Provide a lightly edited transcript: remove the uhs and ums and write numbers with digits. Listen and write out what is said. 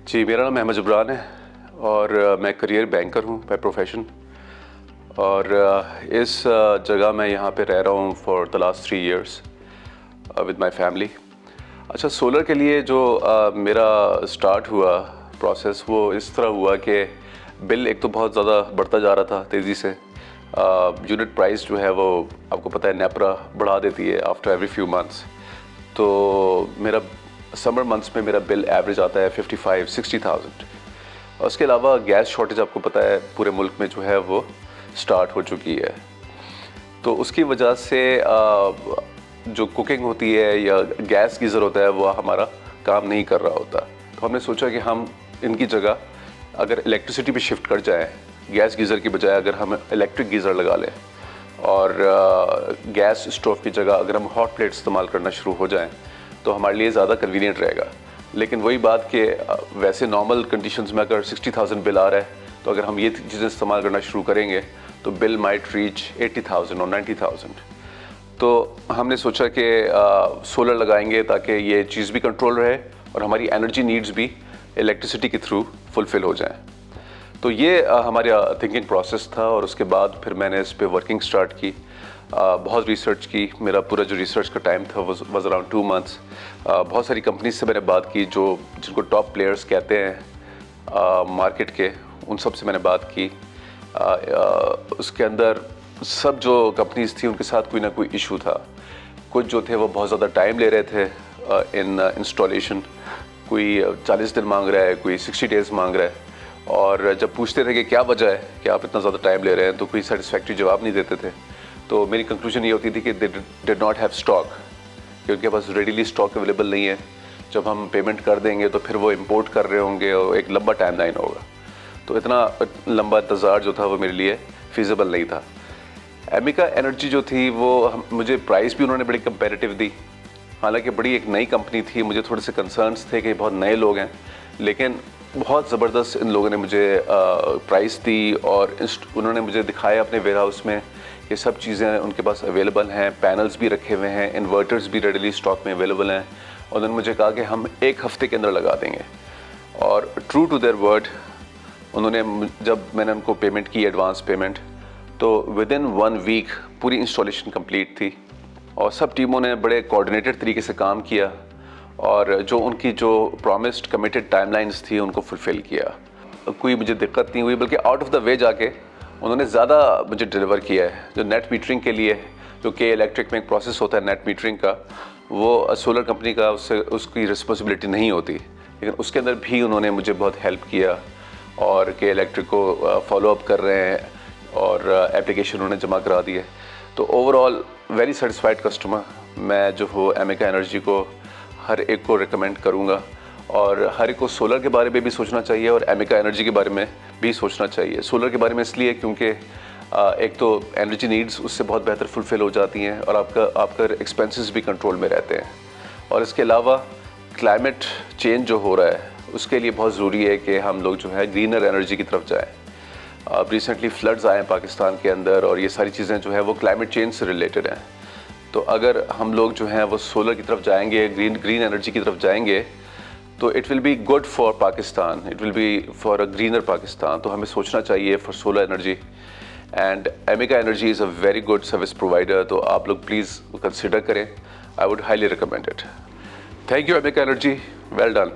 जी, मेरा नाम अहमद जबरान है और मैं करियर बैंकर हूँ बाय प्रोफेशन। और इस जगह मैं यहाँ पे रह रहा हूँ for the last 3 years with my family. अच्छा, सोलर के लिए जो मेरा स्टार्ट हुआ प्रोसेस वो इस तरह हुआ कि बिल एक तो बहुत ज़्यादा बढ़ता जा रहा था तेज़ी से। यूनिट प्राइस जो है वो आपको पता है नेपरा बढ़ा देती है आफ्टर एवरी फ्यू मंथ्स। तो मेरा समर मंथ्स में मेरा बिल एवरेज आता है 55-60,000। और उसके अलावा गैस शॉर्टेज आपको पता है पूरे मुल्क में जो है वो स्टार्ट हो चुकी है। तो उसकी वजह से जो कुकिंग होती है या गैस गीज़र होता है वो हमारा काम नहीं कर रहा होता। तो हमने सोचा कि हम इनकी जगह अगर इलेक्ट्रिसिटी पे शिफ्ट कर जाएं, गैस गीज़र की बजाय अगर हम इलेक्ट्रिक गीज़र लगा लें और गैस स्टोव की जगह अगर हम हॉट प्लेट इस्तेमाल करना शुरू हो जाएं तो हमारे लिए ज़्यादा कन्वीनियंट रहेगा। लेकिन वही बात कि वैसे नॉर्मल कंडीशंस में अगर 60,000 बिल आ रहा है तो अगर हम ये चीज़ें इस्तेमाल करना शुरू करेंगे तो बिल माइट रीच 80,000 और 90,000। तो हमने सोचा कि सोलर लगाएंगे ताकि ये चीज़ भी कंट्रोल रहे और हमारी एनर्जी नीड्स भी इलेक्ट्रिसिटी के थ्रू फुलफ़िल हो जाएं। तो ये हमारा थिंकिंग प्रोसेस था और उसके बाद फिर मैंने इस पे वर्किंग स्टार्ट की। बहुत रिसर्च की। मेरा पूरा जो रिसर्च का टाइम था वाज अराउंड 2 मंथ्स। बहुत सारी कंपनीज से मैंने बात की जो जिनको टॉप प्लेयर्स कहते हैं मार्केट के, उन सब से मैंने बात की। उसके अंदर सब जो कंपनीज थी उनके साथ कोई ना कोई इशू था। कुछ जो थे वो बहुत ज़्यादा टाइम ले रहे थे इन इंस्टॉलेशन। कोई 40 दिन मांग रहा है, कोई 60 डेज़ मांग रहा है। और जब पूछते थे कि क्या वजह है कि आप इतना ज़्यादा टाइम ले रहे हैं तो कोई सेटिस्फैक्ट्री जवाब नहीं देते थे। तो मेरी कंक्लूजन ये होती थी कि they did not have stock, कि उनके पास रेडीली स्टॉक अवेलेबल नहीं है। जब हम पेमेंट कर देंगे तो फिर वो इंपोर्ट कर रहे होंगे और एक लंबा टाइम लाइन होगा। तो इतना लंबा इंतज़ार जो था वो मेरे लिए फिजिबल नहीं था। एमिका एनर्जी जो थी वो मुझे प्राइस भी उन्होंने बड़ी कंपेरेटिव दी। हालांकि बड़ी एक नई कंपनी थी, मुझे थोड़े से कंसर्न्स थे कि बहुत नए लोग हैं, लेकिन बहुत ज़बरदस्त इन लोगों ने मुझे प्राइस दी और उन्होंने मुझे दिखाया अपने वेयर हाउस में ये सब चीज़ें उनके पास अवेलेबल हैं। पैनल्स भी रखे हुए हैं, इन्वर्टर्स भी रेडीली स्टॉक में अवेलेबल हैं। और उन्होंने मुझे कहा कि हम 1 हफ़्ते के अंदर लगा देंगे। और ट्रू टू देयर वर्ड, उन्होंने जब मैंने उनको पेमेंट की एडवांस पेमेंट, तो विदिन 1 वीक पूरी इंस्टॉलेशन कंप्लीट थी और सब टीमों ने बड़े कोऑर्डिनेटेड तरीके से काम किया और जो उनकी जो प्रॉमिस्ड कमिटेड टाइमलाइंस थी उनको फुलफ़िल किया। कोई मुझे दिक्कत नहीं हुई, बल्कि आउट ऑफ द वे जाके उन्होंने ज़्यादा मुझे डिलीवर किया है। जो नेट मीटरिंग के लिए जो के इलेक्ट्रिक में एक प्रोसेस होता है नेट मीटरिंग का, वो सोलर कंपनी का उसकी रिस्पॉन्सिबिलिटी नहीं होती, लेकिन उसके अंदर भी उन्होंने मुझे बहुत हेल्प किया और के इलेक्ट्रिक को फॉलो अप कर रहे हैं और एप्लीकेशन उन्होंने जमा करा दी है। तो ओवरऑल वेरी सेटिस्फाइड कस्टमर। मैं जो हो एमिका एनर्जी को हर एक को रिकमेंड करूँगा और हर एक को सोलर के बारे में भी सोचना चाहिए और एमिका एनर्जी के बारे में भी सोचना चाहिए। सोलर के बारे में इसलिए क्योंकि एक तो एनर्जी नीड्स उससे बहुत बेहतर फुलफ़िल हो जाती हैं और आपका एक्सपेंसेस भी कंट्रोल में रहते हैं। और इसके अलावा क्लाइमेट चेंज जो हो रहा है उसके लिए बहुत ज़रूरी है कि हम लोग जो है ग्रीनर एनर्जी की तरफ जाएँ। अब रिसेंटली फ्लड्स आए हैं पाकिस्तान के अंदर और ये सारी चीज़ें जो है वो क्लाइमेट चेंज से रिलेटेड हैं। तो अगर हम लोग जो हैं वो सोलर की तरफ जाएंगे, ग्रीन एनर्जी की तरफ जाएंगे, तो it will be good for Pakistan, it will be for a greener Pakistan. तो हमें सोचना चाहिए for solar energy. And Amica Energy is a very good service provider. तो आप लोग प्लीज़ कंसिडर करें। I would highly recommend it. Thank you Amica Energy, well done.